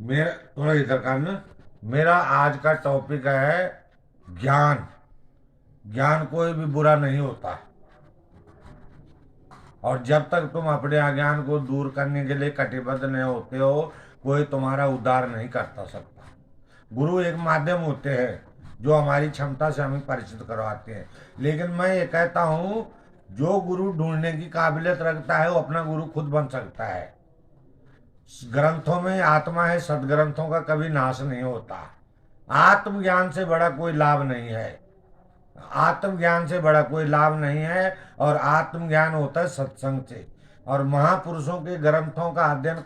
मेरा थोड़ा इधर करना। मेरा आज का टॉपिक है ज्ञान। ज्ञान कोई भी बुरा नहीं होता, और जब तक तुम अपने अज्ञान को दूर करने के लिए कटिबद्ध नहीं होते हो, कोई तुम्हारा उद्धार नहीं करता सकता। गुरु एक माध्यम होते हैं जो हमारी क्षमता से हमें परिचित करवाते हैं, लेकिन मैं ये कहता हूँ जो गुरु ढूंढने की काबिलियत रखता है वो अपना गुरु खुद बन सकता है। ग्रंथों में आत्मा है, सदग्रंथों का कभी नाश नहीं होता। आत्मज्ञान से बड़ा कोई लाभ नहीं है। आत्मज्ञान से बड़ा कोई लाभ नहीं है, और आत्मज्ञान होता है सत्संग से। और महापुरुषों के ग्रंथों का अध्ययन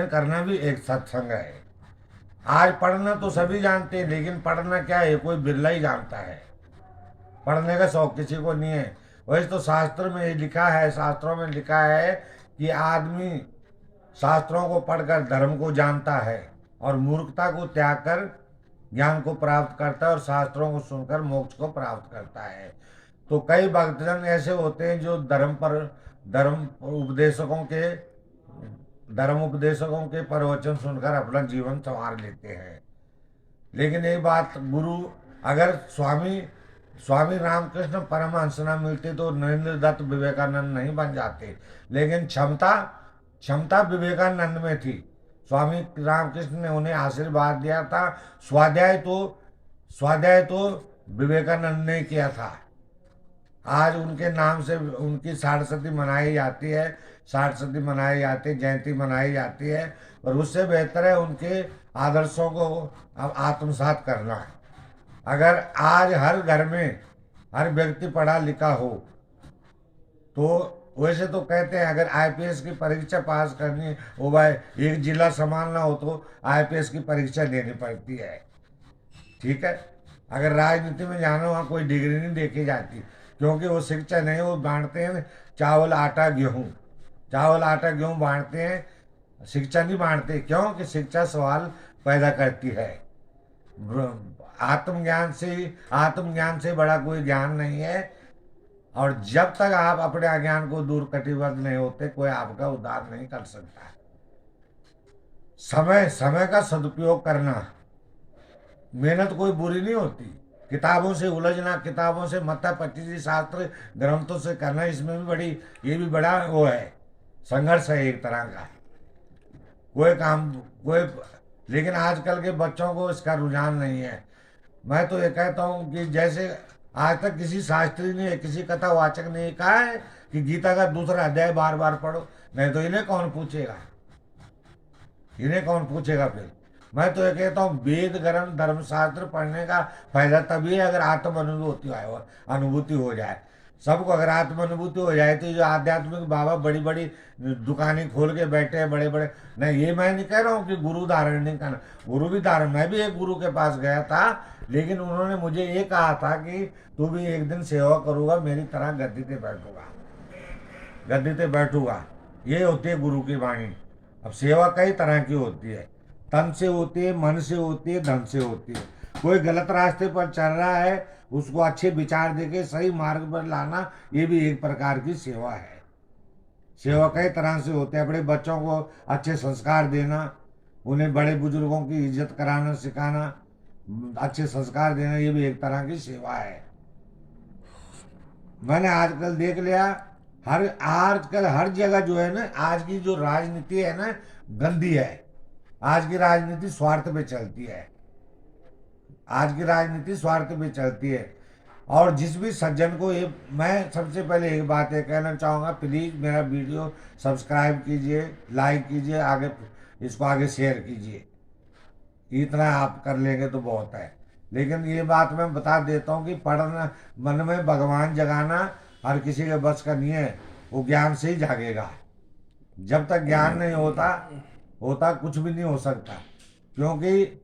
करना भी एक सत्संग है। आज पढ़ना तो सभी जानते हैं, लेकिन पढ़ना क्या है कोई बिरला ही जानता है। पढ़ने का शौक किसी को नहीं है। वैसे तो शास्त्र में लिखा है, शास्त्रों में लिखा है कि आदमी शास्त्रों को पढ़कर धर्म को जानता है, और मूर्खता को त्याग कर ज्ञान को प्राप्त करता है, और शास्त्रों को सुनकर मोक्ष को प्राप्त करता है। तो कई भक्तजन ऐसे होते हैं जो धर्म उपदेशकों के धर्म उपदेशकों के प्रवचन सुनकर अपना जीवन संवार लेते हैं। लेकिन एक बात, गुरु अगर स्वामी स्वामी रामकृष्ण परमहंस न मिलते तो नरेंद्र दत्त विवेकानंद नहीं बन जाते। लेकिन क्षमता क्षमता विवेकानंद में थी। स्वामी रामकृष्ण ने उन्हें आशीर्वाद दिया था। स्वाध्याय तो विवेकानंद ने किया था। आज उनके नाम से उनकी सारस्वती मनाई जाती है, सारस्वती मनाई जाती है, जयंती मनाई जाती है। और उससे बेहतर है उनके आदर्शों को अब आत्मसात करना। अगर आज हर घर में हर व्यक्ति पढ़ा लिखा हो, तो वैसे तो कहते हैं अगर आईपीएस की परीक्षा पास करनी हो भाई, एक जिला संभालना हो तो आईपीएस की परीक्षा देनी पड़ती है। ठीक है। अगर राजनीति में जाना वहाँ कोई डिग्री नहीं देखी जाती, क्योंकि वो शिक्षा नहीं, वो बांटते हैं चावल आटा गेहूँ। चावल आटा गेहूँ बांटते हैं, शिक्षा नहीं बांटते। क्यों? कि शिक्षा सवाल पैदा करती है। आत्मज्ञान से बड़ा कोई ज्ञान नहीं है। और जब तक आप अपने अज्ञान को दूर कटिबद्ध नहीं होते, कोई आपका उद्धार नहीं कर सकता। समय का सदुपयोग करना। मेहनत कोई बुरी नहीं होती। किताबों से उलझना, किताबों से मत्था पच्चीसी शास्त्र ग्रंथों से करना, इसमें भी ये भी बड़ा वो है, संघर्ष है एक तरह का। कोई लेकिन आजकल के बच्चों को इसका रुझान नहीं है। मैं तो ये कहता हूँ कि जैसे आज तक किसी शास्त्री ने, किसी कथावाचक ने कहा है कि गीता का दूसरा अध्याय बार बार पढ़ो, नहीं तो इन्हें कौन पूछेगा? फिर मैं तो ये कहता हूँ वेद ग्रंथ धर्मशास्त्र पढ़ने का फायदा तभी है अगर आत्म अनुभूति हो जाए। सबको अगर आत्म अनुभूति हो जाए तो जो आध्यात्मिक बाबा बड़ी बड़ी दुकानें खोल के बैठे हैं, बड़े बड़े, नहीं ये मैं नहीं कह रहा हूँ कि गुरु धारण नहीं करना, गुरु भी धारण। मैं भी एक गुरु के पास गया था, लेकिन उन्होंने मुझे ये कहा था कि तू भी एक दिन सेवा करूँगा, मेरी तरह गद्दी पे बैठूंगा। ये होती है गुरु की वाणी। अब सेवा कई तरह की होती है, तन से होती है, मन से होती है, धन से होती है। कोई गलत रास्ते पर चल रहा है, उसको अच्छे विचार देके सही मार्ग पर लाना, ये भी एक प्रकार की सेवा है। सेवा कई तरह से होते हैं। अपने बच्चों को अच्छे संस्कार देना, उन्हें बड़े बुजुर्गों की इज्जत कराना सिखाना, अच्छे संस्कार देना, ये भी एक तरह की सेवा है। मैंने आजकल देख लिया, आजकल हर जगह जो है ना, आज की जो राजनीति है ना, गंदी है। आज की राजनीति स्वार्थ पे चलती है। और जिस भी सज्जन को ये, मैं सबसे पहले एक बात ये कहना चाहूँगा, प्लीज़ मेरा वीडियो सब्सक्राइब कीजिए, लाइक कीजिए, इसको आगे शेयर कीजिए। इतना आप कर लेंगे तो बहुत है। लेकिन ये बात मैं बता देता हूँ कि पढ़ना, मन में भगवान जगाना हर किसी के बस का नहीं है। वो ज्ञान से ही जागेगा। जब तक ज्ञान नहीं होता कुछ भी नहीं हो सकता। क्योंकि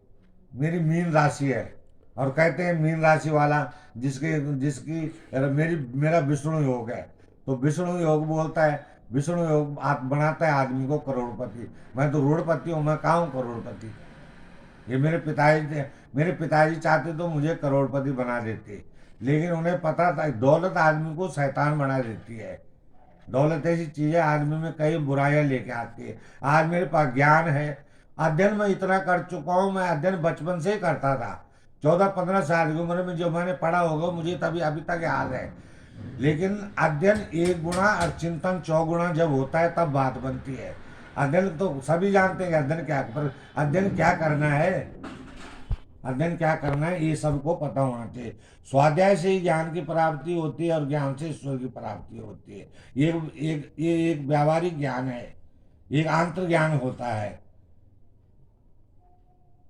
मेरी मीन राशि है, और कहते हैं मीन राशि वाला जिसकी मेरा विष्णु योग है, तो विष्णु योग बोलता है, विष्णु योग बनाता है आदमी को करोड़पति। मैं तो रोडपति हूँ, मैं कहाँ हूँ करोड़पति? ये मेरे पिताजी चाहते तो मुझे करोड़पति बना देते, लेकिन उन्हें पता था दौलत आदमी को शैतान बना देती है। दौलत ऐसी चीज है, आदमी में कई बुराइयां लेके आती है। आज मेरे पास ज्ञान है, अध्ययन मैं इतना कर चुका हूँ, मैं अध्ययन बचपन से ही करता था। 14-15 साल की उम्र में जो मैंने पढ़ा होगा मुझे तभी अभी तक याद है। लेकिन अध्ययन 1 गुना और चिंतन 100 गुना जब होता है तब बात बनती है। अध्ययन तो सभी जानते हैं कि अध्ययन क्या, पर अध्ययन क्या करना है, अध्ययन क्या करना है ये सबको पता होना चाहिए। स्वाध्याय से ही ज्ञान की प्राप्ति होती है और ज्ञान से ईश्वर की प्राप्ति होती है। ये एक व्यावहारिक ज्ञान है, एक आंतर ज्ञान होता है।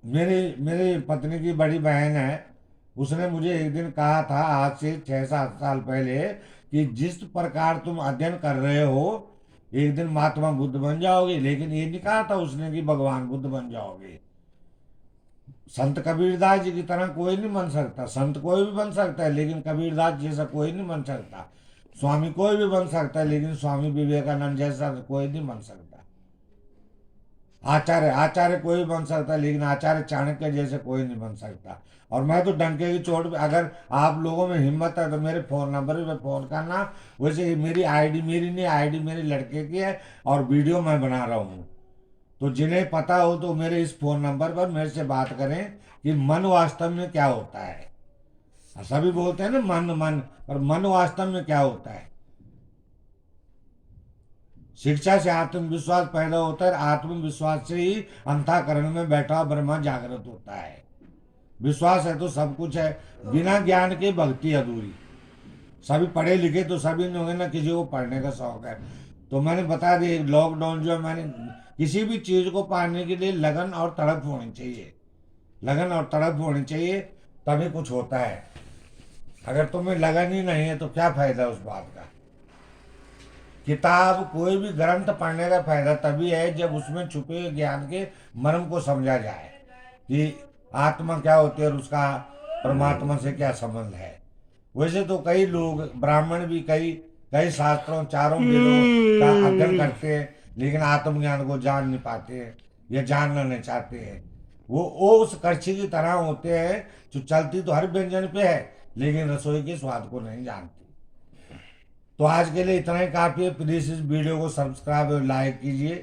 मेरी मेरी पत्नी की बड़ी बहन है, उसने मुझे एक दिन कहा था आज से 6-7 साल पहले कि जिस प्रकार तुम अध्ययन कर रहे हो एक दिन महात्मा बुद्ध बन जाओगे, लेकिन ये नहीं कहा था उसने कि भगवान बुद्ध बन जाओगे। संत कबीरदास जी की तरह कोई नहीं बन सकता, संत कोई भी बन सकता है लेकिन कबीरदास जैसा कोई नहीं बन सकता। स्वामी कोई भी बन सकता है लेकिन स्वामी विवेकानंद जैसा कोई नहीं बन सकता। आचार्य आचार्य कोई भी बन सकता है लेकिन आचार्य चाणक्य जैसे कोई नहीं बन सकता। और मैं तो डंके की चोट पे, अगर आप लोगों में हिम्मत है तो मेरे फ़ोन नंबर पे फ़ोन करना। वैसे मेरी आईडी मेरी नहीं, आईडी मेरे लड़के की है और वीडियो मैं बना रहा हूँ। तो जिन्हें पता हो तो मेरे इस फ़ोन नंबर पर मेरे से बात करें कि मन वास्तव में क्या होता है। सभी बोलते हैं ना मन मन, पर मन वास्तव में क्या होता है। शिक्षा से आत्मविश्वास पैदा होता है, आत्मविश्वास से ही अंतःकरण में बैठा ब्रह्मा जागृत होता है। विश्वास है तो सब कुछ है, बिना ज्ञान के भक्ति अधूरी। सभी पढ़े लिखे तो सभी नहीं होंगे ना, किसी को पढ़ने का शौक है। तो मैंने बता दिया लॉकडाउन जो है, मैंने किसी भी चीज़ को पाने के लिए लगन और तड़प होनी चाहिए, लगन और तड़प होनी चाहिए तभी कुछ होता है। अगर तुम्हें लगन ही नहीं है तो क्या फायदा उस बात का। किताब कोई भी ग्रंथ पढ़ने का फायदा तभी है जब उसमें छुपे हुए ज्ञान के मर्म को समझा जाए कि आत्मा क्या होती है और उसका परमात्मा से क्या संबंध है। वैसे तो कई लोग ब्राह्मण भी कई कई शास्त्रों चारों वेदों का अध्ययन करते हैं लेकिन आत्मज्ञान को जान नहीं पाते या जानना नहीं चाहते हैं। वो उस कड़छी की तरह होते हैं जो चलती तो हर व्यंजन पे है लेकिन रसोई के स्वाद को नहीं जानती। तो आज के लिए इतना ही काफ़ी है। प्लीज़ इस वीडियो को सब्सक्राइब और लाइक कीजिए।